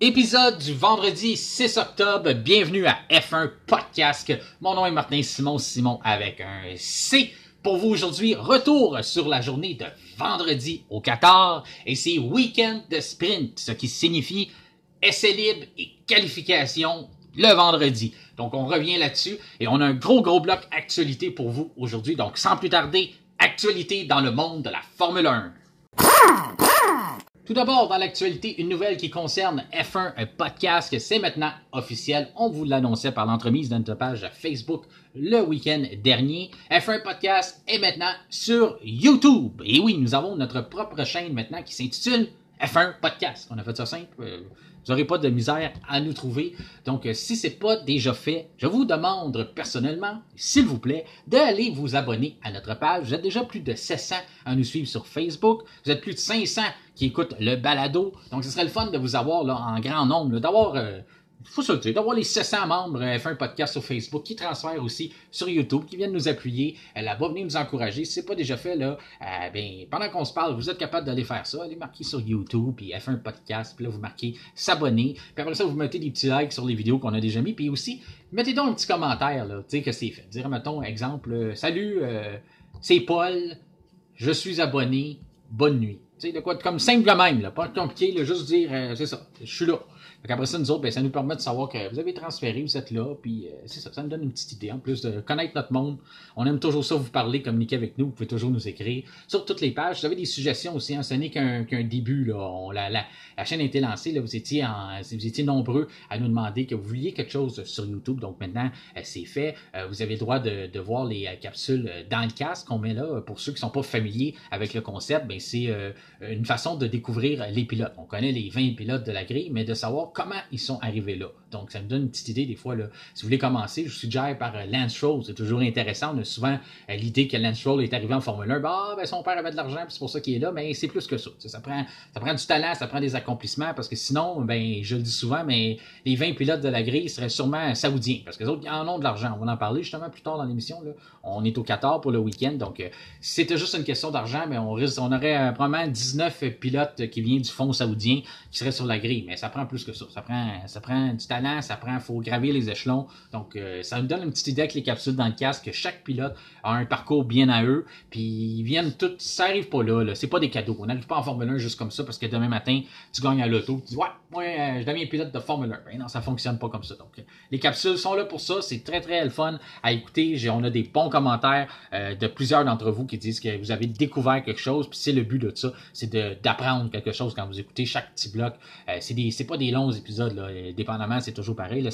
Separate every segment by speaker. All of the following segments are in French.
Speaker 1: Épisode du vendredi 6 octobre, bienvenue à F1 Podcast. Mon nom est Martin Simon avec un C. Pour vous aujourd'hui, retour sur la journée de vendredi au Qatar et c'est week-end de sprint, ce qui signifie essai libre et qualification le vendredi. Donc on revient là-dessus et on a un gros bloc actualité pour vous aujourd'hui. Donc sans plus tarder, actualité dans le monde de la Formule 1. Tout d'abord, dans l'actualité, une nouvelle qui concerne F1 Podcast. C'est maintenant officiel. On vous l'annonçait par l'entremise de notre page Facebook le week-end dernier. F1 Podcast est maintenant sur YouTube. Et oui, nous avons notre propre chaîne maintenant qui s'intitule F1 Podcast. On a fait ça simple. Vous n'aurez pas de misère à nous trouver. Donc, si ce n'est pas déjà fait, je vous demande personnellement, s'il vous plaît, d'aller vous abonner à notre page. Vous êtes déjà plus de 700 à nous suivre sur Facebook. Vous êtes plus de 500 qui écoutent le balado. Donc, ce serait le fun de vous avoir là, en grand nombre, d'avoir... faut se le dire, d'avoir les 700 membres F1 Podcast sur Facebook qui transfèrent aussi sur YouTube, qui viennent nous appuyer là-bas, venez nous encourager. Si ce n'est pas déjà fait, là, pendant qu'on se parle, vous êtes capable d'aller faire ça, allez marquer sur YouTube, puis F1 Podcast, puis là, vous marquez s'abonner, puis après ça, vous mettez des petits likes sur les vidéos qu'on a déjà mis, puis aussi, mettez donc un petit commentaire, là, tu sais, que c'est fait. Dire, mettons, exemple, salut, c'est Paul, je suis abonné, bonne nuit. Tu sais, de quoi, comme simple même, là, pas compliqué, là, juste dire, c'est ça, je suis là. Donc après ça, nous autres, ça nous permet de savoir que vous avez transféré, vous êtes là, puis c'est ça, ça nous donne une petite idée. En plus de connaître notre monde, on aime toujours ça, vous parler, communiquer avec nous, vous pouvez toujours nous écrire sur toutes les pages. Vous avez des suggestions aussi, hein, ce n'est qu'un début, là. La chaîne a été lancée, là, vous étiez nombreux à nous demander que vous vouliez quelque chose sur YouTube, donc maintenant, c'est fait. Vous avez le droit de voir les capsules dans le casque qu'on met là. Pour ceux qui ne sont pas familiers avec le concept, ben c'est une façon de découvrir les pilotes. On connaît les 20 pilotes de la grille, mais de savoir comment ils sont arrivés là. Donc, ça me donne une petite idée des fois. Là, si vous voulez commencer, je suggère par Lance Stroll. C'est toujours intéressant. On a souvent l'idée que Lance Stroll est arrivé en Formule 1. Son père avait de l'argent, puis c'est pour ça qu'il est là. Mais c'est plus que ça. Ça prend du talent, ça prend des accomplissements, parce que sinon, je le dis souvent, mais les 20 pilotes de la grille seraient sûrement saoudiens, parce que les autres, ils en ont de l'argent. On va en parler justement plus tard dans l'émission. Là. On est au Qatar pour le week-end. Donc, si c'était juste une question d'argent, mais on aurait probablement 19 pilotes qui viennent du fonds saoudien qui seraient sur la grille. Mais ça prend plus que ça. Ça prend du talent, faut gravir les échelons. Donc, ça nous donne une petite idée avec les capsules dans le casque que chaque pilote a un parcours bien à eux. Puis, ils viennent tous, ça arrive pas là. C'est pas des cadeaux. On n'arrive pas en Formule 1 juste comme ça parce que demain matin, tu gagnes à l'auto. Tu dis, ouais, moi, je deviens pilote de Formule 1. Ben non, ça fonctionne pas comme ça. Donc, les capsules sont là pour ça. C'est très, très le fun à écouter. On a des bons commentaires de plusieurs d'entre vous qui disent que vous avez découvert quelque chose. Puis, c'est le but de ça. C'est d'apprendre quelque chose quand vous écoutez chaque petit bloc. C'est pas des longs épisodes, là. Dépendamment, c'est toujours pareil. Là,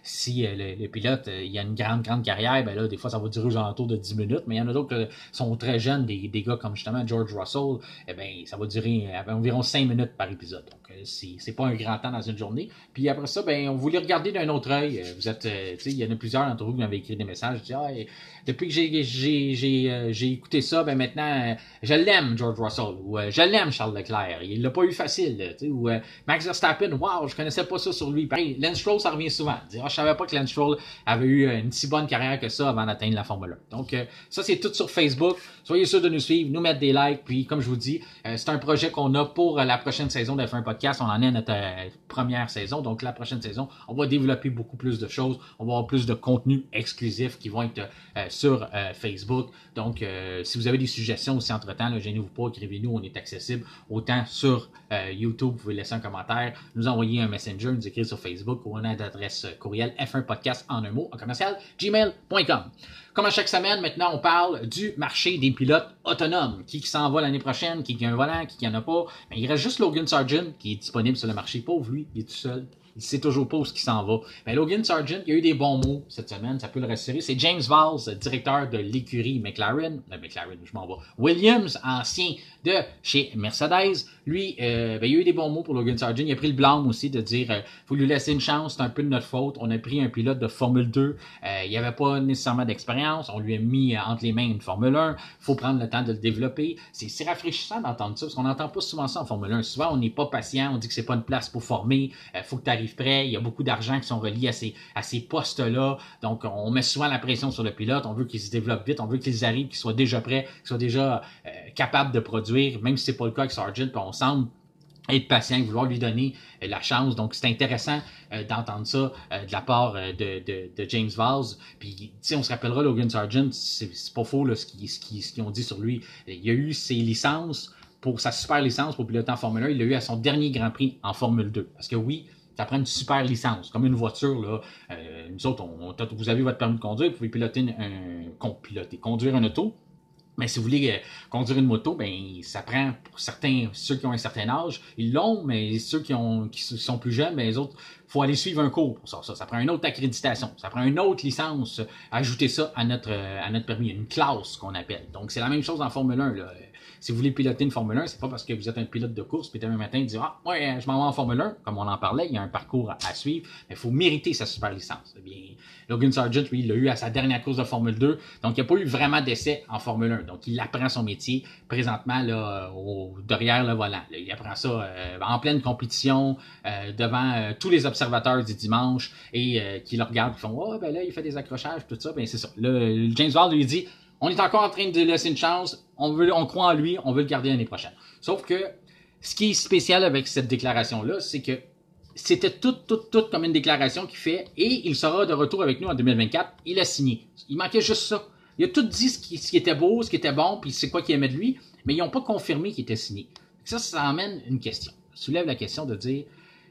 Speaker 1: si le pilote, il y a une grande carrière, ben là, des fois, ça va durer aux alentours de 10 minutes, mais il y en a d'autres qui sont très jeunes, des gars comme justement George Russell, ça va durer environ 5 minutes par épisode. Donc, c'est pas un grand temps dans une journée. Puis après ça, on voulait regarder d'un autre œil. Vous êtes, il y en a plusieurs d'entre vous qui m'avaient écrit des messages. Depuis que j'ai écouté ça, maintenant, je l'aime, George Russell, ou je l'aime, Charles Leclerc. Il l'a pas eu facile, ou Max Verstappen, wow, je connaissais pas ça sur lui. Pareil, Lance Stroll, ça revient souvent. Je savais pas que Lance Stroll avait eu une si bonne carrière que ça avant d'atteindre la Formule 1. Donc, ça, c'est tout sur Facebook. Soyez sûrs de nous suivre, nous mettre des likes. Puis, comme je vous dis, c'est un projet qu'on a pour la prochaine saison de F1 Podcast. On en est à notre première saison. Donc, la prochaine saison, on va développer beaucoup plus de choses. On va avoir plus de contenu exclusif qui vont être sur Facebook. Donc, si vous avez des suggestions aussi entre-temps, gênez-vous pas, écrivez-nous. On est accessible autant sur YouTube. Vous pouvez laisser un commentaire, nous envoyer un messenger, nous écrire sur Facebook ou on a d'adresse courriel F1podcast en un mot, en commercial, gmail.com. Comme à chaque semaine, maintenant, on parle du marché des pilotes autonomes. Qui s'en va l'année prochaine, qui a un volant, qui en a pas. Mais il reste juste Logan Sargent qui est disponible sur le marché. Pauvre lui, il est tout seul. Il sait toujours pas où il s'en va. Mais Logan Sargent, il y a eu des bons mots cette semaine, ça peut le rassurer. C'est James Vowles, directeur de l'écurie McLaren, je m'en vais. Williams, ancien de chez Mercedes. Lui, il y a eu des bons mots pour Logan Sargent. Il a pris le blâme aussi de dire faut lui laisser une chance, c'est un peu de notre faute. On a pris un pilote de Formule 2. Il n'y avait pas nécessairement d'expérience. On lui a mis entre les mains une Formule 1. Faut prendre le temps de le développer. C'est rafraîchissant d'entendre ça, parce qu'on n'entend pas souvent ça en Formule 1. Souvent, on n'est pas patient. On dit que c'est pas une place pour former. Faut que tu arrives prêt. Il y a beaucoup d'argent qui sont reliés à ces postes-là. Donc, on met souvent la pression sur le pilote. On veut qu'il se développe vite. On veut qu'ils arrivent, qu'ils soient déjà prêts, qu'ils soient déjà capables de produire, même si c'est pas le cas avec Sargent. Puis on semble être patient, vouloir lui donner la chance. Donc, c'est intéressant d'entendre ça de la part de James Valls. Puis, on se rappellera, Logan Sargent, c'est pas faux là, ce qu'ils ont dit sur lui. Il a eu ses licences, pour sa super licence pour piloter en Formule 1, il l'a eu à son dernier Grand Prix en Formule 2. Parce que oui, ça prend une super licence, comme une voiture. Là. Nous autres, vous avez votre permis de conduire, vous pouvez conduire un auto. Mais si vous voulez conduire une moto, ben ça prend pour certains, ceux qui ont un certain âge, ils l'ont, mais ceux qui sont plus jeunes, ben les autres, faut aller suivre un cours pour ça. Ça prend une autre accréditation, ça prend une autre licence, ajouter ça à notre permis, une classe qu'on appelle. Donc c'est la même chose en Formule 1. Là. Si vous voulez piloter une Formule 1, c'est pas parce que vous êtes un pilote de course, puis demain matin, dire ah, ouais, je m'en vais en Formule 1, comme on en parlait, il y a un parcours à suivre, mais il faut mériter sa super licence. Eh bien, Logan Sargent, lui, il l'a eu à sa dernière course de Formule 2, donc il n'y a pas eu vraiment d'essai en Formule 1. Donc il apprend son métier présentement là, derrière le volant. Là. Il apprend ça en pleine compétition, devant tous les observateurs du dimanche, et qui le regardent, qui font oh, ben là, il fait des accrochages, tout ça, ben c'est ça. Là, James Valls lui dit on est encore en train de laisser une chance, on croit en lui, on veut le garder l'année prochaine. Sauf que ce qui est spécial avec cette déclaration-là, c'est que c'était tout comme une déclaration qu'il fait, et il sera de retour avec nous en 2024. Il a signé. Il manquait juste ça. Il a tout dit ce qui était beau, ce qui était bon, puis c'est quoi qu'il aimait de lui, mais ils n'ont pas confirmé qu'il était signé. Ça amène une question. Ça soulève la question de dire,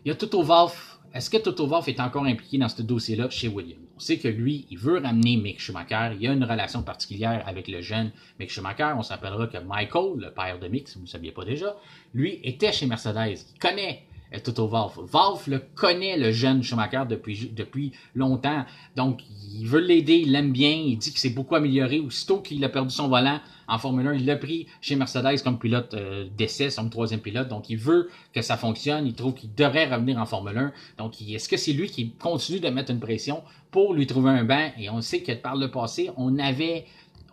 Speaker 1: il y a Toto Wolff. Est-ce que Toto Wolff est encore impliqué dans ce dossier-là chez Williams? On sait que lui, il veut ramener Mick Schumacher. Il y a une relation particulière avec le jeune Mick Schumacher. On s'appellera que Michael, le père de Mick, si vous ne le saviez pas déjà, lui était chez Mercedes. Il connaît Toto Wolff. Wolff le connaît, le jeune Schumacher, depuis longtemps. Donc, il veut l'aider, il l'aime bien. Il dit qu'il s'est beaucoup amélioré. Aussitôt qu'il a perdu son volant en Formule 1, il l'a pris chez Mercedes comme pilote d'essai, son troisième pilote. Donc, il veut que ça fonctionne. Il trouve qu'il devrait revenir en Formule 1. Donc, est-ce que c'est lui qui continue de mettre une pression pour lui trouver un banc? Et on sait que par le passé, on avait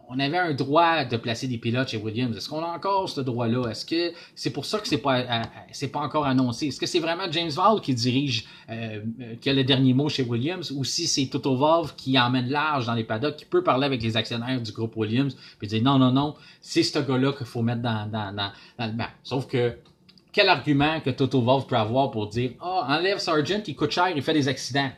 Speaker 1: un droit de placer des pilotes chez Williams. Est-ce qu'on a encore ce droit-là? Est-ce que c'est pour ça que c'est pas encore annoncé? Est-ce que c'est vraiment James Valls qui dirige, qui a le dernier mot chez Williams, ou si c'est Toto Wolff qui emmène large dans les paddocks, qui peut parler avec les actionnaires du groupe Williams, puis dire non, c'est ce gars-là qu'il faut mettre dans le banc. Sauf que, quel argument que Toto Wolff peut avoir pour dire enlève Sargent, il coûte cher, il fait des accidents.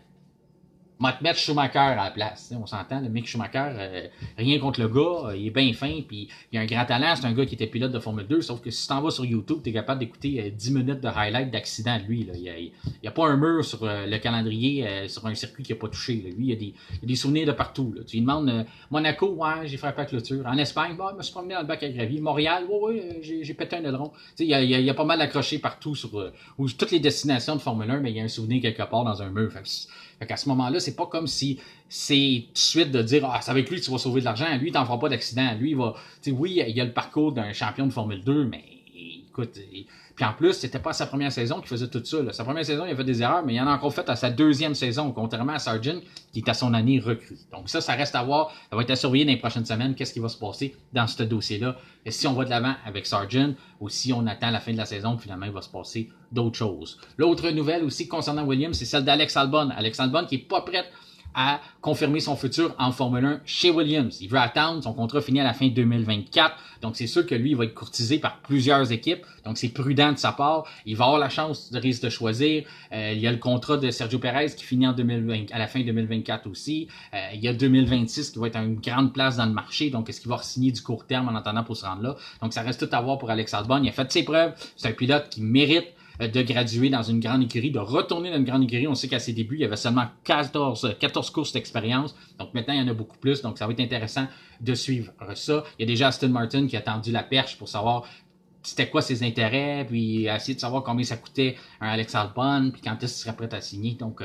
Speaker 1: On va te mettre Schumacher à la place. On s'entend, le Mick Schumacher, rien contre le gars, il est bien fin, puis il a un grand talent, c'est un gars qui était pilote de Formule 2, sauf que si tu t'en vas sur YouTube, tu es capable d'écouter 10 minutes de highlight d'accident de lui. Là. Il n'y a pas un mur sur le calendrier, sur un circuit qu'il n'a pas touché. Là. Lui, il y a des souvenirs de partout. Là. Tu lui demandes Monaco, ouais, j'ai frappé à clôture. En Espagne, je me suis promené dans le bac à gravier. Montréal, ouais, j'ai pété un aileron. Il y a pas mal accroché partout sur toutes les destinations de Formule 1, mais il y a un souvenir quelque part dans un mur. Fait qu'à ce moment-là, c'est pas comme si c'est tout de suite de dire c'est avec lui que tu vas sauver de l'argent. Lui, il t'en fera pas d'accident. Lui, il va. Oui, il y a le parcours d'un champion de Formule 2, mais écoute. Puis en plus, c'était pas sa première saison qu'il faisait tout ça. Là. Sa première saison, il a fait des erreurs, mais il en a encore fait à sa deuxième saison, contrairement à Sargent, qui est à son année recrue. Donc ça reste à voir. Ça va être à surveiller dans les prochaines semaines. Qu'est-ce qui va se passer dans ce dossier-là? Et si on va de l'avant avec Sargent, ou si on attend la fin de la saison, finalement, il va se passer d'autres choses. L'autre nouvelle aussi concernant Williams, c'est celle d'Alex Albon. Alex Albon qui est pas prêt à confirmer son futur en Formule 1 chez Williams. Il veut attendre, son contrat finit à la fin 2024, donc c'est sûr que lui, il va être courtisé par plusieurs équipes, donc c'est prudent de sa part. Il va avoir la chance de risque de choisir. Il y a le contrat de Sergio Perez qui finit à la fin 2024 aussi. Il y a 2026 qui va être une grande place dans le marché, donc est-ce qu'il va signer du court terme en attendant pour se rendre là? Donc ça reste tout à voir pour Alex Albon. Il a fait ses preuves, c'est un pilote qui mérite de graduer dans une grande écurie, de retourner dans une grande écurie. On sait qu'à ses débuts, il y avait seulement 14 courses d'expérience. Donc maintenant, il y en a beaucoup plus. Donc ça va être intéressant de suivre ça. Il y a déjà Aston Martin qui a tendu la perche pour savoir c'était quoi ses intérêts, puis essayer de savoir combien ça coûtait un Alex Albon, puis quand est-ce qu'il serait prêt à signer. Donc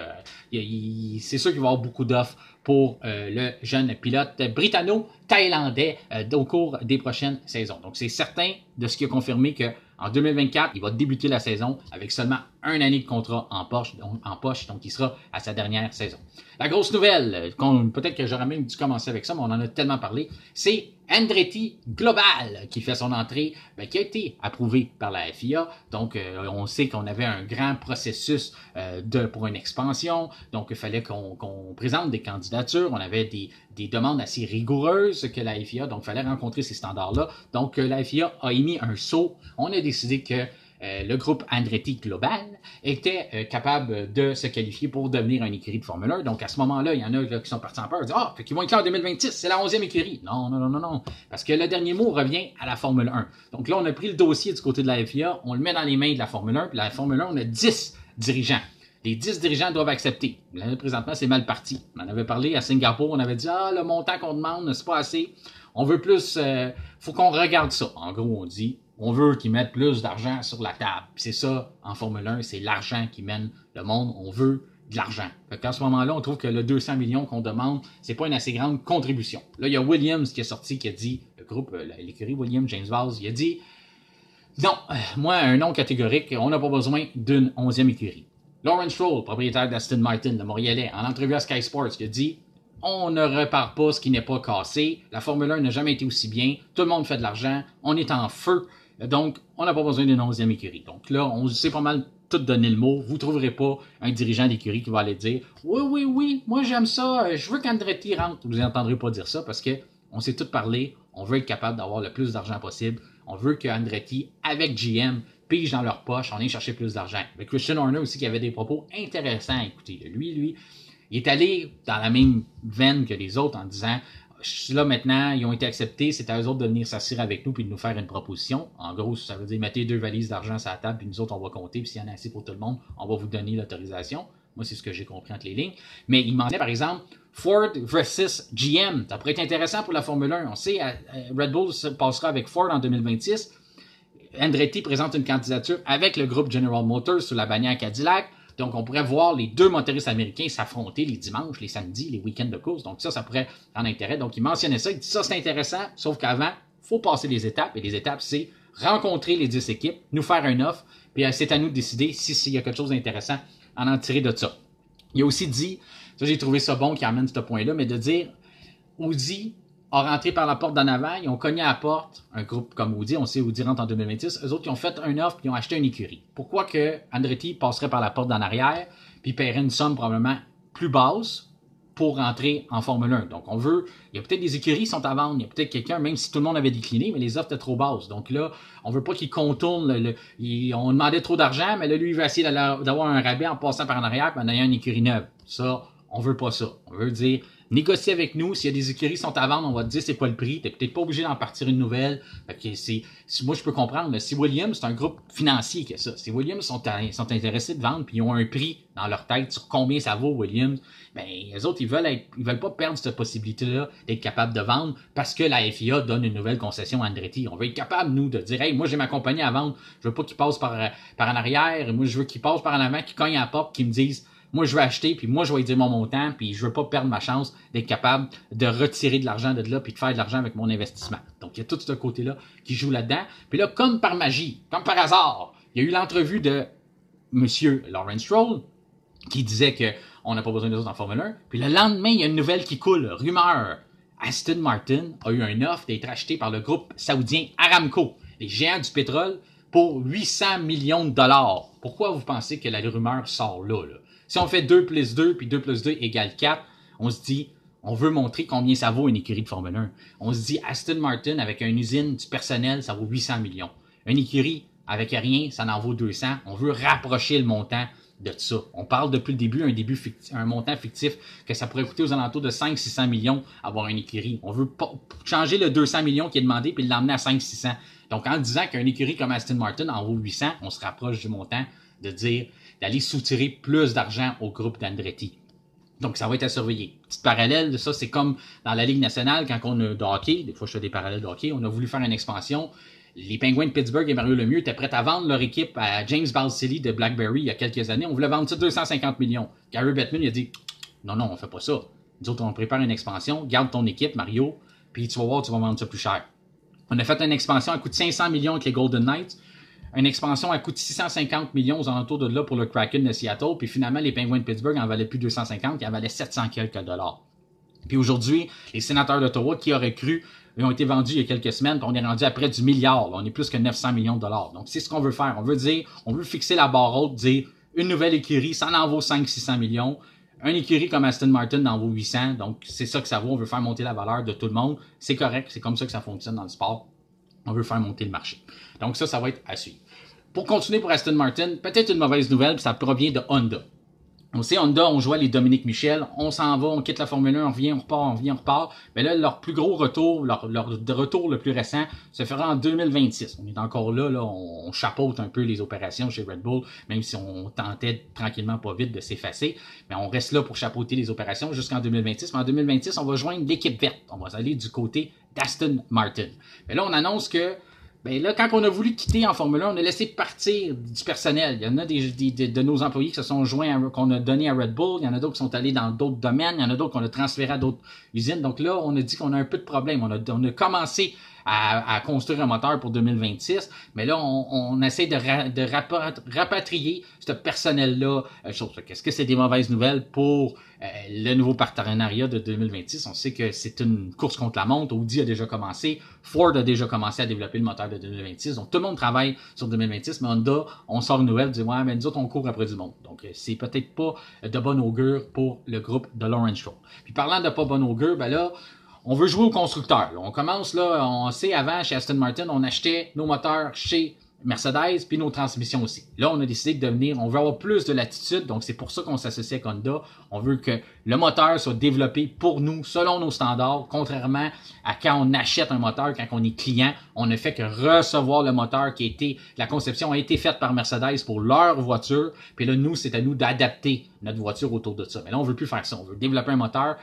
Speaker 1: c'est sûr qu'il va y avoir beaucoup d'offres pour le jeune pilote britanno-thaïlandais au cours des prochaines saisons. Donc c'est certain de ce qui a confirmé que en 2024, il va débuter la saison avec seulement un année de contrat en poche, donc il sera à sa dernière saison. La grosse nouvelle, peut-être que j'aurais même dû commencer avec ça, mais on en a tellement parlé, c'est Andretti Global qui fait son entrée, qui a été approuvé par la FIA. Donc, on sait qu'on avait un grand processus pour une expansion. Donc, il fallait qu'on présente des candidatures. On avait des demandes assez rigoureuses que la FIA, donc il fallait rencontrer ces standards-là. Donc, la FIA a émis un saut. On a décidé que le groupe Andretti Global était capable de se qualifier pour devenir une écurie de Formule 1. Donc, à ce moment-là, il y en a là, qui sont partis en peur, disent « Ah, fait qu'ils vont être là en 2026, c'est la 11e écurie. » Non, non, non, non, non. Parce que le dernier mot revient à la Formule 1. Donc là, on a pris le dossier du côté de la FIA, on le met dans les mains de la Formule 1, puis la Formule 1, on a 10 dirigeants. Les 10 dirigeants doivent accepter. Là, présentement, c'est mal parti. On en avait parlé à Singapour, on avait dit « Ah, le montant qu'on demande, c'est pas assez. On veut plus, faut qu'on regarde ça. » En gros, on dit on veut qu'ils mettent plus d'argent sur la table. Puis c'est ça, en Formule 1, c'est l'argent qui mène le monde. On veut de l'argent. Fait qu'à ce moment-là, on trouve que le 200 millions qu'on demande, c'est pas une assez grande contribution. Là, il y a Williams qui est sorti, qui a dit, le groupe, l'écurie Williams, James Vaz, il a dit, non, moi, un non catégorique, on n'a pas besoin d'une 11e écurie. Lawrence Stroll, propriétaire d'Aston Martin, le Montréalais, en entrevue à Sky Sports, il a dit, on ne repart pas ce qui n'est pas cassé. La Formule 1 n'a jamais été aussi bien. Tout le monde fait de l'argent. On est en feu. Donc, on n'a pas besoin d'une 11e écurie. Donc là, on sait pas mal tout donner le mot. Vous ne trouverez pas un dirigeant d'écurie qui va aller dire « Oui, oui, oui, moi j'aime ça, je veux qu'Andretti rentre. » Vous n'entendrez pas dire ça parce qu'on s'est tout parlé. On veut être capable d'avoir le plus d'argent possible. On veut qu'Andretti, avec GM, pige dans leur poche, on aille chercher plus d'argent. Avec Christian Horner aussi qui avait des propos intéressants. Écoutez, lui, il est allé dans la même veine que les autres en disant là maintenant, ils ont été acceptés, c'est à eux autres de venir s'assurer avec nous puis de nous faire une proposition. En gros, ça veut dire mettez 2 valises d'argent sur la table puis nous autres on va compter puis s'il y en a assez pour tout le monde, on va vous donner l'autorisation. Moi, c'est ce que j'ai compris entre les lignes. Mais il mentionnait par exemple Ford versus GM. Ça pourrait être intéressant pour la Formule 1. On sait, Red Bull se passera avec Ford en 2026. Andretti présente une candidature avec le groupe General Motors sous la bannière Cadillac. Donc, on pourrait voir les deux motoristes américains s'affronter les dimanches, les samedis, les week-ends de course. Donc, ça pourrait en intérêt. Donc, il mentionnait ça. Il dit ça, c'est intéressant. Sauf qu'avant, il faut passer les étapes. Et les étapes, c'est rencontrer les 10 équipes, nous faire un offre. Puis, c'est à nous de décider s'il y a quelque chose d'intéressant à en tirer de ça. Il a aussi dit, ça, j'ai trouvé ça bon qu'il amène ce point-là, mais de dire, Audi a rentré par la porte d'en avant, ils ont cogné à la porte, un groupe comme Audi, on sait Audi rentre en 2026, eux autres, ils ont fait une offre, puis ils ont acheté une écurie. Pourquoi que Andretti passerait par la porte d'en arrière, puis paierait une somme probablement plus basse pour rentrer en Formule 1? Donc, on veut, il y a peut-être des écuries qui sont à vendre, il y a peut-être quelqu'un, même si tout le monde avait décliné, mais les offres étaient trop basses. Donc là, on veut pas qu'ils contournent, on demandait trop d'argent, mais là, lui, il va essayer d'avoir un rabais en passant par en arrière, puis en ayant une écurie neuve. Ça, on veut pas ça. On veut dire, négocier avec nous. S'il y a des écuries qui sont à vendre, on va te dire c'est quoi le prix. T'es peut-être pas obligé d'en partir une nouvelle. Fait que moi, je peux comprendre. Mais si Williams, c'est un groupe financier qui a ça. Si Williams sont intéressés de vendre puis ils ont un prix dans leur tête sur combien ça vaut Williams, ben, les autres, ils veulent pas perdre cette possibilité-là d'être capable de vendre parce que la FIA donne une nouvelle concession à Andretti. On veut être capable, nous, de dire, hey, moi, j'ai ma compagnie à vendre. Je veux pas qu'ils passent par en arrière. Moi, je veux qu'ils passent par en avant, qu'ils cognent à la porte, qu'ils me disent, moi, je veux acheter, puis moi, je vais dire mon montant, puis je veux pas perdre ma chance d'être capable de retirer de l'argent de là, puis de faire de l'argent avec mon investissement. Donc, il y a tout ce côté-là qui joue là-dedans. Puis là, comme par magie, comme par hasard, il y a eu l'entrevue de Monsieur Lawrence Stroll, qui disait qu'on n'a pas besoin des autres en Formule 1. Puis le lendemain, il y a une nouvelle qui coule, rumeur. Aston Martin a eu une offre d'être acheté par le groupe saoudien Aramco, les géants du pétrole, pour 800 millions de dollars. Pourquoi vous pensez que la rumeur sort là? Si on fait 2 plus 2, puis 2 plus 2 égale 4, on se dit, on veut montrer combien ça vaut une écurie de Formule 1. On se dit, Aston Martin, avec une usine du personnel, ça vaut 800 millions. Une écurie avec rien, ça en vaut 200. On veut rapprocher le montant de ça. On parle depuis le début, un montant fictif que ça pourrait coûter aux alentours de 500-600 millions avoir une écurie. On veut changer le 200 millions qui est demandé puis l'emmener à 500-600. Donc, en disant qu'une écurie comme Aston Martin en vaut 800, on se rapproche du montant de dire d'aller soutirer plus d'argent au groupe d'Andretti. Donc, ça va être à surveiller. Petit parallèle de ça, c'est comme dans la Ligue nationale, quand on a de hockey, des fois je fais des parallèles de hockey, on a voulu faire une expansion. Les Penguins de Pittsburgh et Mario Lemieux étaient prêts à vendre leur équipe à James Balsillie de Blackberry il y a quelques années. On voulait vendre ça 250 millions. Gary Bettman, il a dit « Non, on fait pas ça. Nous autres, on prépare une expansion. Garde ton équipe, Mario, puis tu vas voir, tu vas vendre ça plus cher. » On a fait une expansion à coût de 500 millions avec les Golden Knights. Une expansion à coût de 650 millions aux alentours de là pour le Kraken de Seattle. Puis finalement, les Penguins de Pittsburgh en valaient plus 250, ils en valaient 700 quelques dollars. Puis aujourd'hui, les Sénateurs d'Ottawa, qui auraient cru, ils ont été vendus il y a quelques semaines, puis on est rendu à près du milliard. Là. On est plus que 900 millions de dollars. Donc, c'est ce qu'on veut faire. On veut dire, on veut fixer la barre haute, dire une nouvelle écurie, ça en vaut 500-600 millions. Une écurie comme Aston Martin en vaut 800. Donc, c'est ça que ça vaut. On veut faire monter la valeur de tout le monde. C'est correct. C'est comme ça que ça fonctionne dans le sport. On veut faire monter le marché. Donc, ça va être à suivre. pour continuer pour Aston Martin, peut-être une mauvaise nouvelle, puis ça provient de Honda. On sait, Honda, on jouait les Dominique Michel, on s'en va, on quitte la Formule 1, on revient, on repart, on revient, on repart. Mais là, leur plus gros retour, leur retour le plus récent, se fera en 2026. On est encore là, on chapeaute un peu les opérations chez Red Bull, même si on tentait tranquillement pas vite de s'effacer. Mais on reste là pour chapeauter les opérations jusqu'en 2026. Mais en 2026, on va joindre l'équipe verte. On va aller du côté d'Aston Martin. Mais là, on annonce que ben là, quand on a voulu quitter en Formule 1, on a laissé partir du personnel. Il y en a de nos employés qui se sont joints, qu'on a donné à Red Bull. Il y en a d'autres qui sont allés dans d'autres domaines. Il y en a d'autres qu'on a transférés à d'autres usines. Donc là, on a dit qu'on a un peu de problème. On a commencé à construire un moteur pour 2026, mais là, on essaie de rapatrier ce personnel-là. Est-ce que c'est des mauvaises nouvelles pour le nouveau partenariat de 2026? On sait que c'est une course contre la montre. Audi a déjà commencé. Ford a déjà commencé à développer le moteur de 2026. Donc, tout le monde travaille sur 2026, mais Honda, on sort une nouvelle, dit « Ouais, mais nous autres, on court après du monde. » Donc, c'est peut-être pas de bon augure pour le groupe de Lawrence Stroll. Puis, parlant de pas bon augure, ben là, on veut jouer au constructeur. Là. On commence là, on sait avant chez Aston Martin, on achetait nos moteurs chez Mercedes puis nos transmissions aussi. Là, on a décidé de devenir, on veut avoir plus de latitude, donc c'est pour ça qu'on s'associe avec Honda. On veut que le moteur soit développé pour nous, selon nos standards, contrairement à quand on achète un moteur, quand on est client, on ne fait que recevoir le moteur qui a été, la conception a été faite par Mercedes pour leur voiture, puis là, nous, c'est à nous d'adapter notre voiture autour de ça. Mais là, on veut plus faire ça. On veut développer un moteur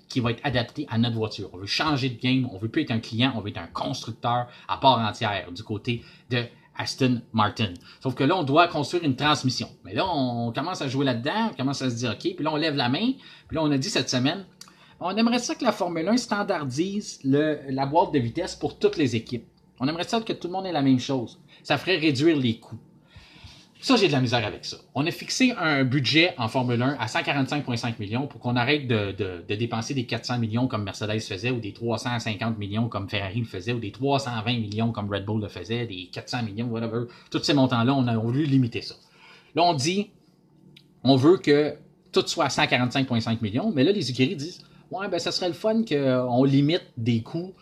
Speaker 1: qui va être adapté à notre voiture. On veut changer de game. On veut plus être un client. On veut être un constructeur à part entière du côté de Aston Martin. Sauf que là, on doit construire une transmission. Mais là, on commence à jouer là-dedans. On commence à se dire, OK. Puis là, on lève la main. Puis là, on a dit cette semaine, on aimerait ça que la Formule 1 standardise la boîte de vitesse pour toutes les équipes. On aimerait ça que tout le monde ait la même chose. Ça ferait réduire les coûts. Ça, j'ai de la misère avec ça. On a fixé un budget en Formule 1 à 145,5 millions pour qu'on arrête de dépenser des 400 millions comme Mercedes faisait, ou des 350 millions comme Ferrari le faisait, ou des 320 millions comme Red Bull le faisait, des 400 millions, whatever. Tous ces montants-là, on a voulu limiter ça. Là, on dit, on veut que tout soit à 145,5 millions, mais là, les écuries disent, ouais, ben, ça serait le fun qu'on limite des coûts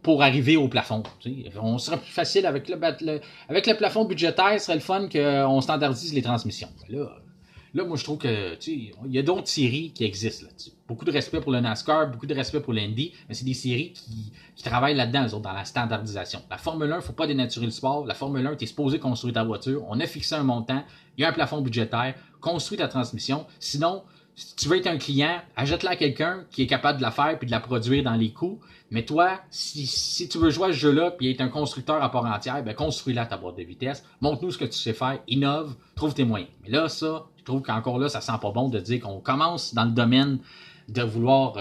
Speaker 1: pour arriver au plafond. T'sais. On serait plus facile avec le plafond budgétaire, ce serait le fun qu'on standardise les transmissions. Là, moi, je trouve que il y a d'autres séries qui existent là-dessus. Beaucoup de respect pour le NASCAR, beaucoup de respect pour l'Indy, mais c'est des séries qui travaillent là-dedans, eux autres, dans la standardisation. La Formule 1, il ne faut pas dénaturer le sport. La Formule 1, tu es supposé construire ta voiture. On a fixé un montant, il y a un plafond budgétaire, construis ta transmission. Sinon, si tu veux être un client, achète-la à quelqu'un qui est capable de la faire puis de la produire dans les coûts. Mais toi, si tu veux jouer à ce jeu-là puis être un constructeur à part entière, ben construis-la ta boîte de vitesse. Montre-nous ce que tu sais faire, innove, trouve tes moyens. Mais là, ça, je trouve qu'encore là, ça sent pas bon de dire qu'on commence dans le domaine de vouloir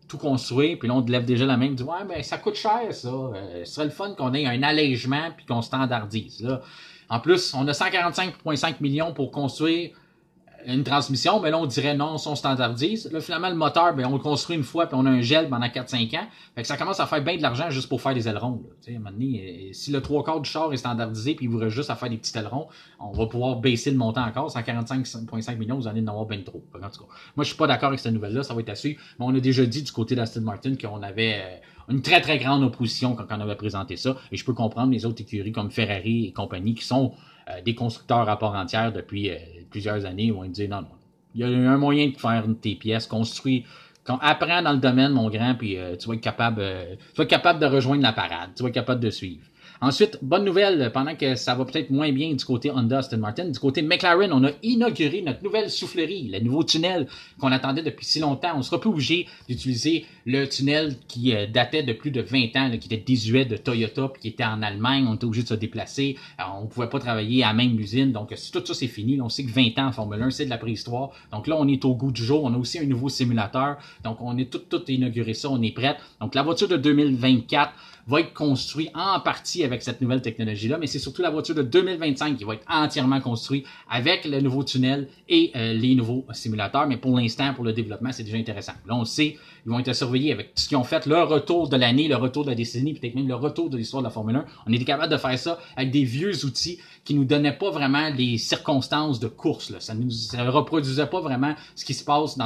Speaker 1: tout construire, puis là, on te lève déjà la main et dit « Ouais, mais ça coûte cher, ça. Ce serait le fun qu'on ait un allègement puis qu'on standardise. » Là. En plus, on a 145,5 millions pour construire une transmission, mais là, on dirait non, on standardise. Là, finalement, le moteur, ben, on le construit une fois, puis on a un gel pendant 4-5 ans. Fait que ça commence à faire bien de l'argent juste pour faire des ailerons. À un moment donné, si le 3/4 du char est standardisé, puis il vous reste juste à faire des petits ailerons, on va pouvoir baisser le montant encore. 145,5 millions, vous allez en avoir bien trop. En tout cas, moi, je suis pas d'accord avec cette nouvelle-là, ça va être à suivre. Mais on a déjà dit du côté d'Aston Martin qu'on avait une très, très grande opposition quand on avait présenté ça. Et je peux comprendre les autres écuries comme Ferrari et compagnie qui sont des constructeurs à part entière depuis plusieurs années où on dit non, il y a un moyen de faire tes pièces, construis, apprends dans le domaine, mon grand, puis tu vas être capable de rejoindre la parade, tu vas être capable de suivre. Ensuite, bonne nouvelle, pendant que ça va peut-être moins bien du côté Honda Aston Martin, du côté McLaren, on a inauguré notre nouvelle soufflerie, le nouveau tunnel qu'on attendait depuis si longtemps. On sera plus obligé d'utiliser le tunnel qui datait de plus de 20 ans, là, qui était désuet de Toyota, puis qui était en Allemagne. On était obligé de se déplacer. Alors, on pouvait pas travailler à la même usine. Donc, tout ça, c'est fini. Là, on sait que 20 ans en Formule 1, c'est de la préhistoire. Donc là, on est au goût du jour. On a aussi un nouveau simulateur. Donc, on est tout inauguré ça. On est prêt. Donc, la voiture de 2024 va être construit en partie avec cette nouvelle technologie-là, mais c'est surtout la voiture de 2025 qui va être entièrement construite avec le nouveau tunnel et les nouveaux simulateurs. Mais pour l'instant, pour le développement, c'est déjà intéressant. Là, on sait, ils vont être surveillés avec ce qu'ils ont fait, le retour de l'année, le retour de la décennie, peut-être même le retour de l'histoire de la Formule 1. On était capable de faire ça avec des vieux outils qui nous donnaient pas vraiment les circonstances de course. Là. Ça reproduisait pas vraiment ce qui se passe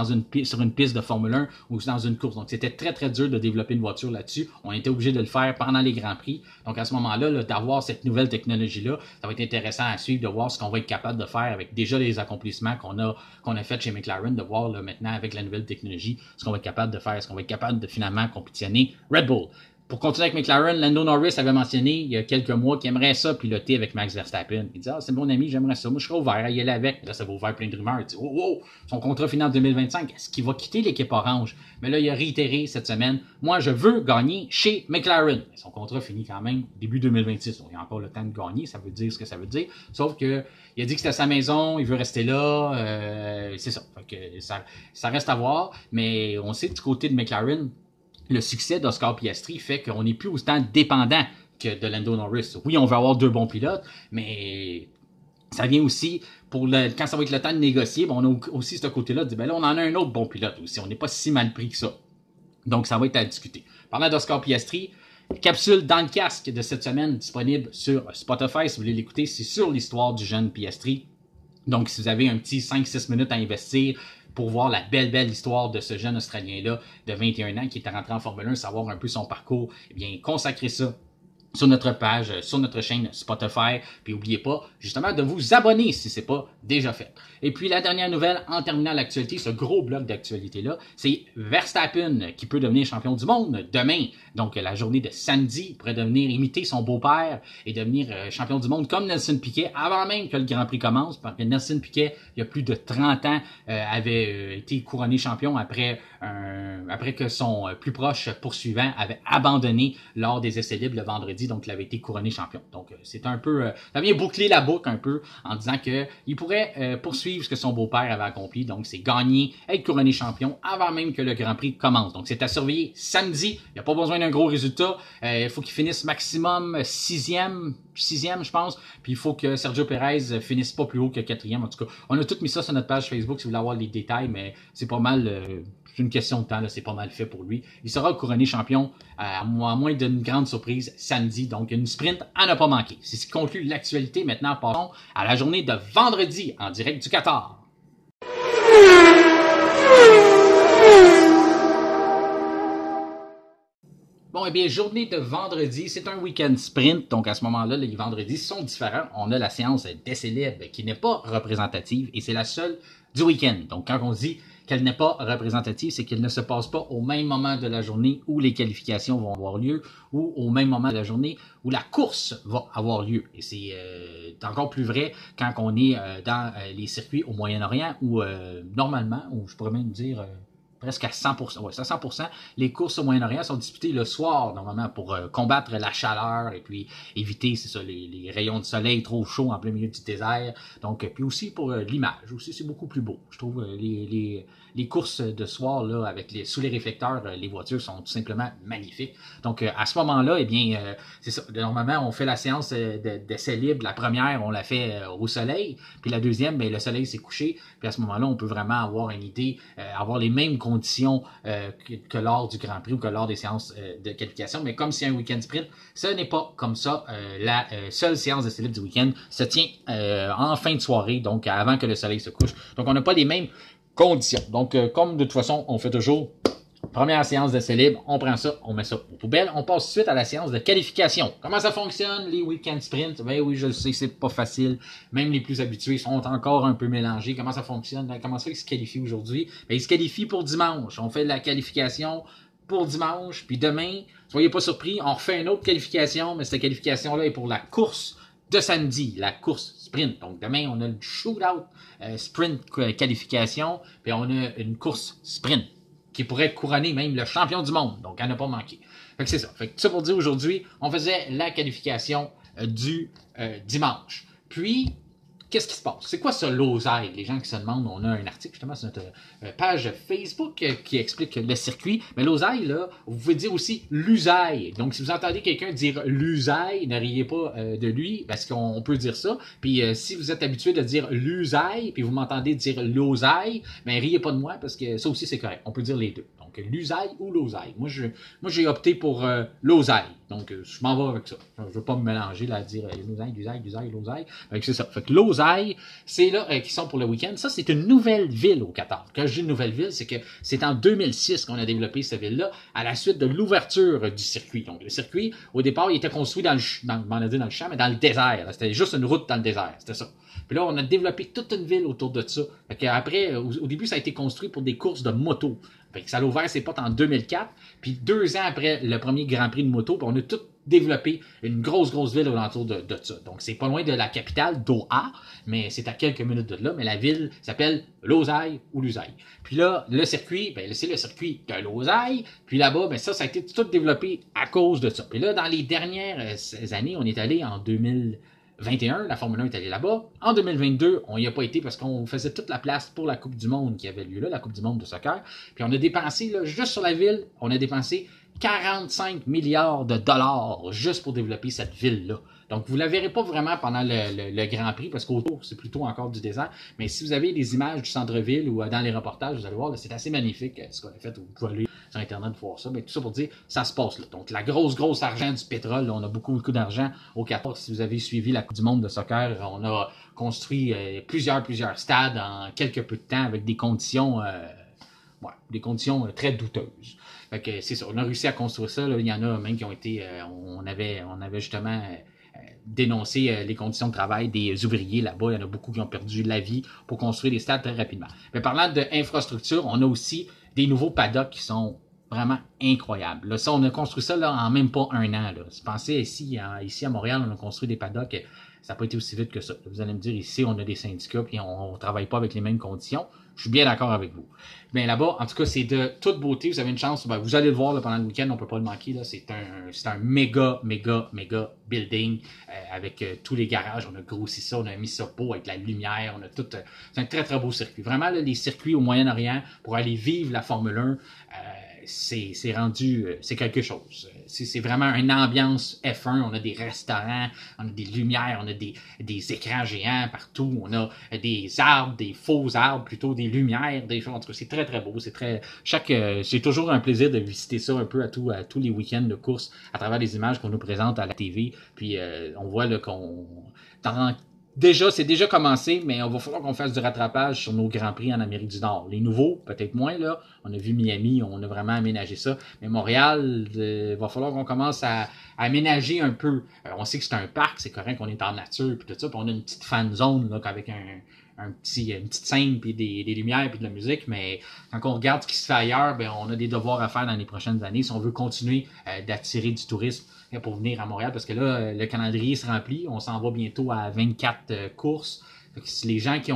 Speaker 1: sur une piste de Formule 1 ou dans une course. Donc, c'était très, très dur de développer une voiture là-dessus. On était obligé de le faire faire pendant les Grands Prix. Donc à ce moment-là, là, d'avoir cette nouvelle technologie-là, ça va être intéressant à suivre, de voir ce qu'on va être capable de faire avec déjà les accomplissements qu'on a fait chez McLaren, de voir là, maintenant avec la nouvelle technologie ce qu'on va être capable de faire, est-ce qu'on va être capable de finalement compétitionner Red Bull. Pour continuer avec McLaren, Lando Norris avait mentionné il y a quelques mois qu'il aimerait ça piloter avec Max Verstappen. Il dit « Ah, c'est mon ami, j'aimerais ça. Moi, je serais ouvert à y aller avec. » Là, ça va ouvrir plein de rumeurs. Il dit « Oh, oh, son contrat finit en 2025. Est-ce qu'il va quitter l'équipe orange? » Mais là, il a réitéré cette semaine « Moi, je veux gagner chez McLaren. » Son contrat finit quand même début 2026. Donc, il y a encore le temps de gagner. Ça veut dire ce que ça veut dire. Sauf que il a dit que c'était sa maison, il veut rester là. C'est ça. Fait que ça reste à voir. Mais on sait que du côté de McLaren, le succès d'Oscar Piastri fait qu'on n'est plus autant dépendant que de Lando Norris. Oui, on veut avoir 2 bons pilotes, mais ça vient aussi, quand ça va être le temps de négocier, on a aussi ce côté-là de dire, ben là, on en a un autre bon pilote aussi. On n'est pas si mal pris que ça. Donc, ça va être à discuter. Parlant d'Oscar Piastri, capsule dans le casque de cette semaine disponible sur Spotify. Si vous voulez l'écouter, c'est sur l'histoire du jeune Piastri. Donc, si vous avez un petit 5-6 minutes à investir pour voir la belle histoire de ce jeune Australien-là de 21 ans qui est rentré en Formule 1, savoir un peu son parcours, eh bien, consacrez ça sur notre page, sur notre chaîne Spotify. Puis n'oubliez pas, justement, de vous abonner si ce n'est pas déjà fait. Et puis, la dernière nouvelle, en terminant l'actualité, ce gros bloc d'actualité-là, c'est Verstappen qui peut devenir champion du monde demain. Donc, la journée de samedi, il pourrait devenir imiter son beau-père et devenir champion du monde comme Nelson Piquet avant même que le Grand Prix commence. Parce que Nelson Piquet, il y a plus de 30 ans, avait été couronné champion après que son plus proche poursuivant avait abandonné lors des essais libres le vendredi. Donc, il avait été couronné champion. Donc, c'est un peu... ça vient boucler la boucle un peu en disant qu'il pourrait poursuivre ce que son beau-père avait accompli. Donc, c'est gagner, être couronné champion avant même que le Grand Prix commence. Donc, c'est à surveiller samedi. Il n'y a pas besoin d'un gros résultat. Il faut qu'il finisse maximum sixième, je pense. Puis, il faut que Sergio Perez finisse pas plus haut que 4e. En tout cas, on a tout mis ça sur notre page Facebook si vous voulez avoir les détails, mais c'est pas mal... c'est une question de temps, là, c'est pas mal fait pour lui. Il sera couronné champion à moins d'une grande surprise samedi. Donc, une sprint à ne pas manquer. C'est ce qui conclut l'actualité. Maintenant, passons à la journée de vendredi en direct du Qatar. Bon, eh bien, journée de vendredi, c'est un week-end sprint. Donc, à ce moment-là, les vendredis sont différents. On a la séance d'essais libres qui n'est pas représentative et c'est la seule du week-end. Donc, quand on dit qu'elle n'est pas représentative, c'est qu'elle ne se passe pas au même moment de la journée où les qualifications vont avoir lieu ou au même moment de la journée où la course va avoir lieu. Et c'est encore plus vrai quand on est dans les circuits au Moyen-Orient où normalement, ou je pourrais même dire... presque à 100%. Ouais, c'est à 100%. Les courses au Moyen-Orient sont disputées le soir, normalement, pour combattre la chaleur et puis éviter, c'est ça, les rayons de soleil trop chauds en plein milieu du désert. Donc, puis aussi pour l'image. Aussi, c'est beaucoup plus beau. Je trouve les courses de soir, là, sous les réflecteurs, les voitures sont tout simplement magnifiques. Donc, à ce moment-là, eh bien, c'est ça. Normalement, on fait la séance d'essai libre. La première, on la fait au soleil. Puis la deuxième, bien, le soleil s'est couché. Puis à ce moment-là, on peut vraiment avoir une idée, avoir les mêmes conditions que lors du Grand Prix ou que lors des séances de qualification. Mais comme c'est un week-end sprint, ce n'est pas comme ça. La seule séance d'essai libre du week-end se tient en fin de soirée, donc avant que le soleil se couche. Donc, on n'a pas les mêmes conditions. Donc, comme de toute façon, on fait toujours première séance d'essai libre, on prend ça, on met ça aux poubelles. On passe tout de suite à la séance de qualification. Comment ça fonctionne, les week-end sprints? Ben oui, je le sais, c'est pas facile. Même les plus habitués sont encore un peu mélangés. Comment ça fonctionne? Comment ça, ils se qualifient aujourd'hui? Ben, ils se qualifient pour dimanche. On fait la qualification pour dimanche, puis demain, soyez pas surpris, on refait une autre qualification, mais cette qualification-là est pour la course de samedi, la course sprint. Donc, demain, on a le shootout sprint qualification, puis on a une course sprint qui pourrait couronner même le champion du monde. Donc, à ne pas manquer. Fait que c'est ça. Fait que ça pour dire aujourd'hui, on faisait la qualification du dimanche. Puis, qu'est-ce qui se passe? C'est quoi ce l'oseille? Les gens qui se demandent, on a un article justement sur notre page Facebook qui explique le circuit. Mais l'oseille, là, vous pouvez dire aussi l'usaille. Donc, si vous entendez quelqu'un dire l'usaille, ne riez pas de lui, parce qu'on peut dire ça. Puis, si vous êtes habitué de dire l'usaille, puis vous m'entendez dire l'oseille, ben riez pas de moi, parce que ça aussi, c'est correct. On peut dire les deux. Donc, l'usaille ou l'oseille. Moi, j'ai opté pour l'oseille. Donc, je m'en vais avec ça. Je ne veux pas me mélanger là, à dire l'usaille, l'oseille. Fait que c'est ça. Fait que l'oseille, c'est là qui sont pour le week-end. Ça, c'est une nouvelle ville au Qatar. Quand je dis une nouvelle ville, c'est que c'est en 2006 qu'on a développé cette ville-là à la suite de l'ouverture du circuit. Donc, le circuit, au départ, il était construit dans le champ, mais dans le désert. C'était juste une route dans le désert. C'était ça. Puis là, on a développé toute une ville autour de ça. Fait après, au début, ça a été construit pour des courses de moto. Fait que ça a ouvert ses portes en 2004. Puis 2 ans après le premier Grand Prix de moto, on a tout développé une grosse ville autour de ça. Donc, c'est pas loin de la capitale, Doha, mais c'est à quelques minutes de là. Mais la ville s'appelle l'Oseille ou l'Usaille. Puis là, le circuit, c'est le circuit de l'Oseille. Puis là-bas, ça a été tout développé à cause de ça. Puis là, dans les dernières années, on est allé en 2021, la Formule 1 est allée là-bas. En 2022, on n'y a pas été parce qu'on faisait toute la place pour la Coupe du Monde qui avait lieu là, la Coupe du Monde de soccer. Puis on a dépensé, là, juste sur la ville, on a dépensé 45 milliards de dollars juste pour développer cette ville-là. Donc, vous ne la verrez pas vraiment pendant le Grand Prix parce qu'autour, c'est plutôt encore du désert. Mais si vous avez des images du centre-ville ou dans les reportages, vous allez voir, c'est assez magnifique ce qu'on a fait. Vous pouvez aller sur Internet voir ça. Mais tout ça pour dire, ça se passe là. Donc, la grosse argent du pétrole, là, on a beaucoup d'argent au Qatar. Si vous avez suivi la Coupe du Monde de soccer, on a construit plusieurs stades en quelques peu de temps avec des conditions très douteuses. Fait que c'est ça, on a réussi à construire ça. Là. Il y en a même qui ont été, on avait justement dénoncé les conditions de travail des ouvriers là-bas. Il y en a beaucoup qui ont perdu la vie pour construire des stades très rapidement. Mais parlant d'infrastructure, on a aussi des nouveaux paddocks qui sont vraiment incroyables. Là, ça, on a construit ça là, en même pas 1 an. Là. Pensez ici à Montréal, on a construit des paddocks. Ça n'a pas été aussi vite que ça. Vous allez me dire, ici, on a des syndicats et on ne travaille pas avec les mêmes conditions. Je suis bien d'accord avec vous. Bien là-bas, en tout cas, c'est de toute beauté. Vous avez une chance. Vous allez le voir là, pendant le week-end. On ne peut pas le manquer. Là. C'est un méga building avec tous les garages. On a grossi ça. On a mis ça beau avec la lumière. On a tout. C'est un très, très beau circuit. Vraiment, là, les circuits au Moyen-Orient pour aller vivre la Formule 1, c'est rendu, c'est quelque chose. C'est vraiment une ambiance F1. On a des restaurants, on a des lumières, on a des écrans géants partout. On a des arbres, des faux arbres, plutôt des lumières, des choses. En tout cas, c'est très, très beau. C'est toujours un plaisir de visiter ça un peu à tous les week-ends de course à travers les images qu'on nous présente à la TV. Puis, on voit là c'est déjà commencé, mais on va falloir qu'on fasse du rattrapage sur nos Grands Prix en Amérique du Nord. Les nouveaux, peut-être moins, là. On a vu Miami, on a vraiment aménagé ça. Mais Montréal, va falloir qu'on commence à aménager un peu. On sait que c'est un parc, c'est correct qu'on est en nature, puis tout ça, puis on a une petite fan zone, là, avec une petite scène, puis des lumières, puis de la musique, mais quand on regarde ce qui se fait ailleurs, on a des devoirs à faire dans les prochaines années si on veut continuer d'attirer du tourisme pour venir à Montréal, parce que là, le calendrier se remplit, on s'en va bientôt à 24 courses. Si les gens qui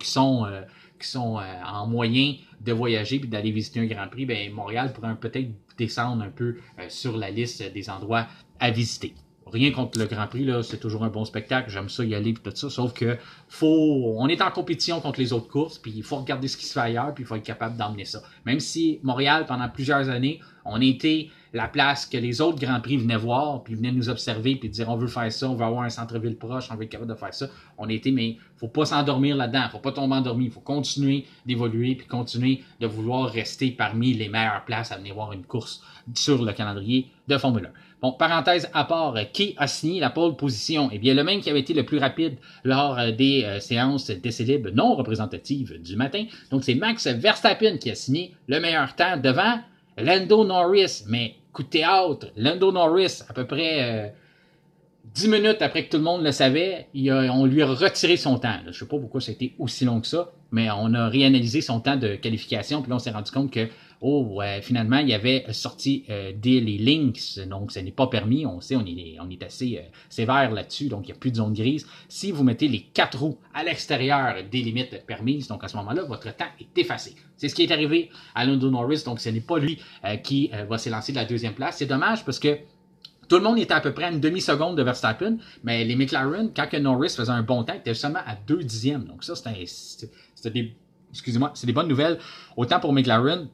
Speaker 1: sont en moyen de voyager puis d'aller visiter un Grand Prix, Montréal pourrait peut-être descendre un peu sur la liste des endroits à visiter. Rien contre le Grand Prix, là, c'est toujours un bon spectacle, j'aime ça y aller puis tout ça, sauf que on est en compétition contre les autres courses, puis il faut regarder ce qui se fait ailleurs, puis il faut être capable d'emmener ça. Même si Montréal, pendant plusieurs années, on a été la place que les autres Grands Prix venaient voir, puis venaient nous observer, puis dire on veut faire ça, on veut avoir un centre-ville proche, on veut être capable de faire ça. On a été, mais faut pas s'endormir là-dedans, faut pas tomber endormi, il faut continuer d'évoluer, puis continuer de vouloir rester parmi les meilleures places à venir voir une course sur le calendrier de Formule 1. Bon, parenthèse à part, qui a signé la pole position? Eh bien, le même qui avait été le plus rapide lors des séances d'essais libres non représentatives du matin. Donc, c'est Max Verstappen qui a signé le meilleur temps devant Lando Norris. Mais, coup de théâtre, Lando Norris, à peu près 10 minutes après que tout le monde le savait, on lui a retiré son temps. Je ne sais pas pourquoi ça a été aussi long que ça, mais on a réanalysé son temps de qualification, puis là, on s'est rendu compte que finalement, il y avait sorti les links, donc ça n'est pas permis. On sait, on est assez sévère là-dessus, donc il n'y a plus de zone grise. Si vous mettez les 4 roues à l'extérieur des limites permises, donc à ce moment-là, votre temps est effacé. C'est ce qui est arrivé à Lando Norris, donc ce n'est pas lui qui va s'élancer de la deuxième place. C'est dommage parce que tout le monde était à peu près à une demi-seconde de Verstappen, mais les McLaren, quand que Norris faisait un bon temps, était seulement à 2 dixièmes. Donc ça, c'est des bonnes nouvelles, autant pour McLaren,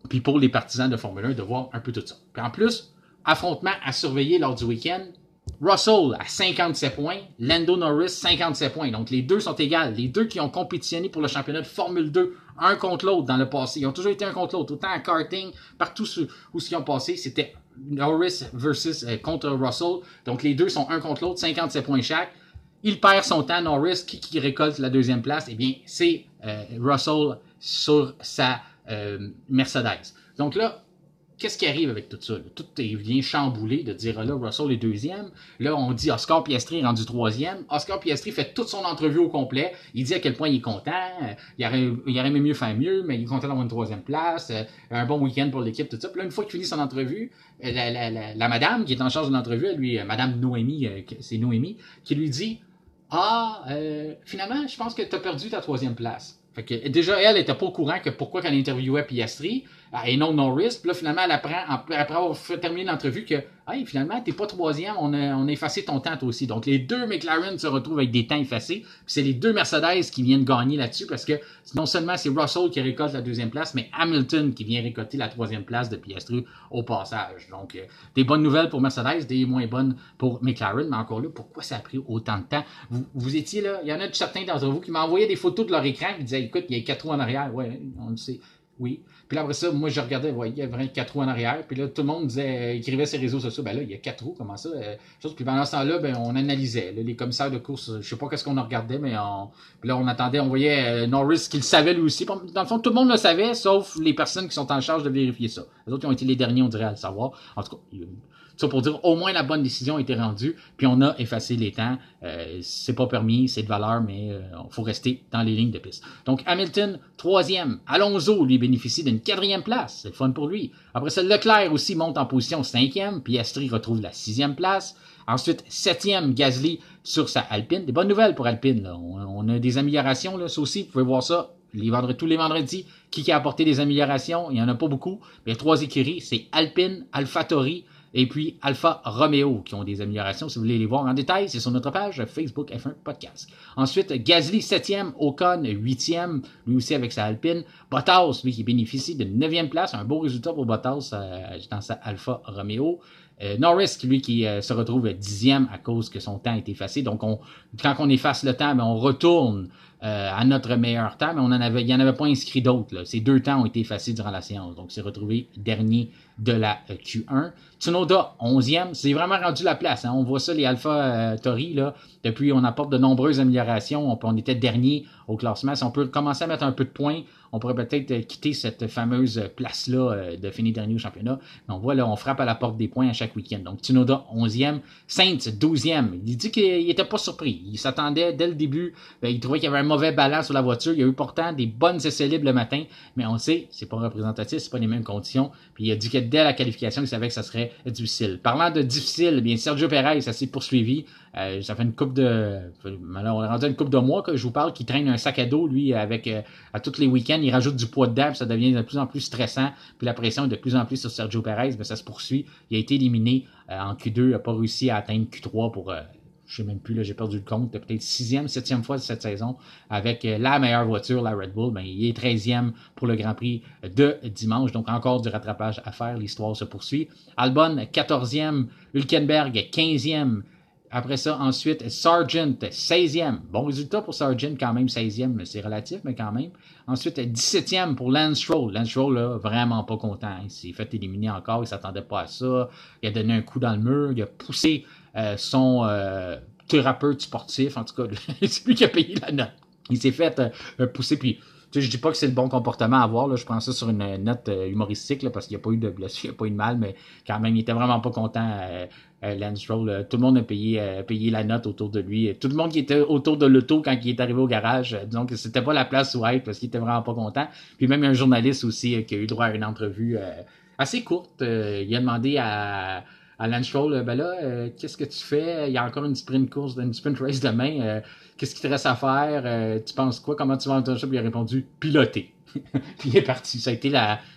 Speaker 1: puis pour les partisans de Formule 1, de voir un peu tout ça. Puis en plus, affrontement à surveiller lors du week-end, Russell à 57 points, Lando Norris 57 points. Donc les deux sont égales. Les deux qui ont compétitionné pour le championnat de Formule 2 un contre l'autre dans le passé. Ils ont toujours été un contre l'autre. Autant à karting, partout où ils ont passé, c'était Norris versus contre Russell. Donc les deux sont un contre l'autre, 57 points chaque. Il perd son temps, Norris, qui récolte la deuxième place? Eh bien, c'est Russell sur sa Mercedes. Donc là, qu'est-ce qui arrive avec tout ça? Là? Tout vient chambouler de dire là, Russell est deuxième. Là, on dit Oscar Piastri est rendu troisième. Oscar Piastri fait toute son entrevue au complet. Il dit à quel point il est content. Il aurait aimé mieux faire mieux, mais il est content d'avoir une troisième place. Un bon week-end pour l'équipe, tout ça. Puis là, une fois qu'il finit son entrevue, la madame qui est en charge de l'entrevue, lui, madame Noémie, c'est Noémie, qui lui dit finalement, je pense que tu as perdu ta troisième place. Fait que déjà, elle était pas au courant que pourquoi qu'elle interviewait Piastri et non Norris. Puis là, finalement, elle apprend, après avoir terminé l'entrevue, que hey, finalement, t'es pas troisième, on a effacé ton temps toi aussi. Donc, les deux McLaren se retrouvent avec des temps effacés. Puis c'est les deux Mercedes qui viennent gagner là-dessus parce que non seulement c'est Russell qui récolte la deuxième place, mais Hamilton qui vient récolter la troisième place de Piastri au passage. Donc, des bonnes nouvelles pour Mercedes, des moins bonnes pour McLaren. Mais encore là, pourquoi ça a pris autant de temps? Vous étiez là, il y en a certains d'entre vous qui m'envoyaient des photos de leur écran et disaient, écoute, il y a 4 roues en arrière. Ouais, on le sait. Oui. Puis là, après ça, moi, je regardais, ouais, il y avait 4 roues en arrière. Puis là, tout le monde disait, écrivait sur les réseaux sociaux, ben là, il y a 4 roues, comment ça? Puis pendant ce temps-là, ben, on analysait. Là, les commissaires de course, je sais pas qu'est-ce qu'on regardait, mais puis là, on attendait, on voyait Norris qui le savait lui aussi. Dans le fond, tout le monde le savait, sauf les personnes qui sont en charge de vérifier ça. Les autres, ils ont été les derniers, on dirait, à le savoir. En tout cas, ça pour dire, au moins la bonne décision a été rendue, puis on a effacé les temps. C'est pas permis, c'est de valeur, mais il faut rester dans les lignes de piste. Donc Hamilton, troisième. Alonso, lui, bénéficie d'une 4e place. C'est le fun pour lui. Après ça, Leclerc aussi monte en position 5e. Piastri retrouve la 6e place. Ensuite, 7e, Gasly sur sa Alpine. Des bonnes nouvelles pour Alpine. Là. On a des améliorations. Là. Ça aussi, vous pouvez voir ça tous les vendredis. Qui a apporté des améliorations? Il n'y en a pas beaucoup. Mais 3 écuries, c'est Alpine, AlphaTauri, et puis Alfa Romeo qui ont des améliorations. Si vous voulez les voir en détail, c'est sur notre page Facebook F1 Podcast. Ensuite, Gasly 7e, Ocon 8e, lui aussi avec sa Alpine. Bottas, lui qui bénéficie d'une 9e place, un beau résultat pour Bottas dans sa Alfa Romeo. Norris, lui qui se retrouve 10e à cause que son temps est effacé. Donc, quand on efface le temps, on retourne à notre meilleur temps, mais il n'y en avait pas inscrit d'autres. Ces 2 temps ont été effacés durant la séance. Donc, c'est retrouvé dernier de la Q1. Tsunoda, 11e. C'est vraiment rendu la place. Hein. On voit ça, les Alpha Tauri, là. Depuis, on apporte de nombreuses améliorations. On était dernier au classement. Si on peut commencer à mettre un peu de points, on pourrait peut-être quitter cette fameuse place-là de finir dernier au championnat. Mais on voit, là, on frappe à la porte des points à chaque week-end. Donc, Tsunoda, 11e. Sainz, 12e. Il dit qu'il n'était pas surpris. Il s'attendait dès le début. Il trouvait qu'il y avait un mauvais balance sur la voiture. Il y a eu pourtant des bonnes essais libres le matin. Mais on sait, c'est pas représentatif, c'est pas les mêmes conditions. Puis il a dit que dès la qualification, il savait que ça serait difficile. Parlant de difficile, bien Sergio Perez, ça s'est poursuivi. Ça fait une couple de... Alors, on est rendu une couple de mois que je vous parle, qui traîne un sac à dos, lui, avec à tous les week-ends, il rajoute du poids dedans, puis ça devient de plus en plus stressant, puis la pression est de plus en plus sur Sergio Perez, mais ça se poursuit. Il a été éliminé en Q2, il n'a pas réussi à atteindre Q3 pour... je sais même plus, là, j'ai perdu le compte, peut-être 6e, 7e fois de cette saison, avec la meilleure voiture, la Red Bull, ben, il est 13e pour le Grand Prix de dimanche, donc encore du rattrapage à faire, l'histoire se poursuit. Albon, 14e, Hülkenberg, 15e, après ça, ensuite, Sargent, 16e. Bon résultat pour Sargent, quand même, 16e, c'est relatif, mais quand même. Ensuite, 17e pour Lance Stroll. Lance Stroll, là, vraiment pas content. Il s'est fait éliminer encore, il ne s'attendait pas à ça. Il a donné un coup dans le mur, il a poussé son thérapeute sportif, en tout cas, c'est lui qui a payé la note. Il s'est fait pousser, puis tu sais, je dis pas que c'est le bon comportement à avoir, là, je prends ça sur une note humoristique, là, parce qu'il n'y a pas eu de blessure, il n'y a pas eu de mal, mais quand même, il était vraiment pas content, Lance Stroll. Tout le monde a payé la note autour de lui. Tout le monde qui était autour de l'auto quand il est arrivé au garage, disons que c'était pas la place où être, parce qu'il était vraiment pas content. Puis même, il y a un journaliste aussi qui a eu droit à une entrevue assez courte. Il a demandé à Lance Stroll, ben là, qu'est-ce que tu fais? Il y a encore une sprint race demain. Qu'est-ce qu'il te reste à faire? Tu penses quoi? Comment tu vas entendre ça? Puis il a répondu, piloter. Puis il est parti. Ça a été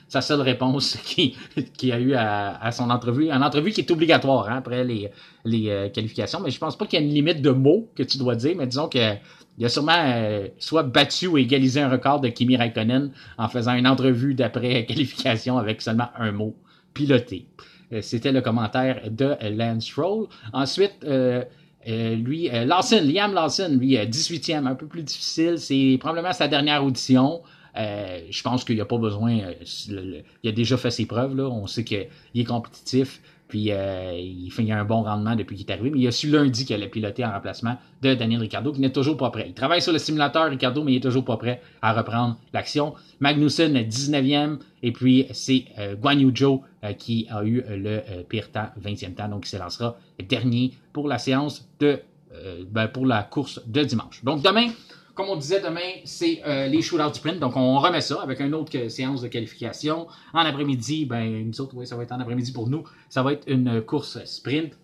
Speaker 1: sa seule réponse qu'il a eu à son entrevue. Une entrevue qui est obligatoire après les qualifications. Mais je pense pas qu'il y a une limite de mots que tu dois dire. Mais disons que il a sûrement soit battu ou égalisé un record de Kimi Räikkönen en faisant une entrevue d'après qualification avec seulement un mot, piloter. C'était le commentaire de Lance Stroll. Ensuite, Liam Lawson, lui, 18e, un peu plus difficile. C'est probablement sa dernière audition. Je pense qu'il n'y a pas besoin. Il a déjà fait ses preuves. Là. On sait qu'il est compétitif. Puis il fait un bon rendement depuis qu'il est arrivé. Mais il a su lundi qu'il allait piloter en remplacement de Daniel Ricciardo, qui n'est toujours pas prêt. Il travaille sur le simulateur, Ricciardo, mais il n'est toujours pas prêt à reprendre l'action. Magnussen, 19e. Et puis c'est Guan Yu Zhou qui a eu le pire temps, 20e temps. Donc il s'élancera dernier pour la séance pour la course de dimanche. Donc demain, comme on disait, demain, c'est les shootouts sprint. Donc, on remet ça avec une autre séance de qualification. En après-midi, nous autres, oui, ça va être en après-midi pour nous. Ça va être une course sprint.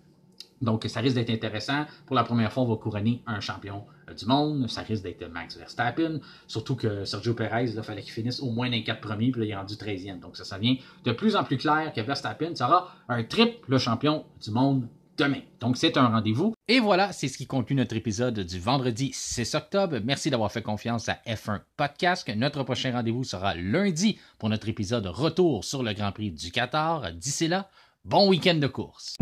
Speaker 1: Donc, ça risque d'être intéressant. Pour la première fois, on va couronner un champion du monde. Ça risque d'être Max Verstappen. Surtout que Sergio Perez, il fallait qu'il finisse au moins dans les 4 premiers. Puis là, il est rendu 13e. Donc, ça devient de plus en plus clair que Verstappen sera un triple champion du monde demain. Donc, c'est un rendez-vous. Et voilà, c'est ce qui conclut notre épisode du vendredi 6 octobre. Merci d'avoir fait confiance à F1 Podcast. Notre prochain rendez-vous sera lundi pour notre épisode retour sur le Grand Prix du Qatar. D'ici là, bon week-end de course.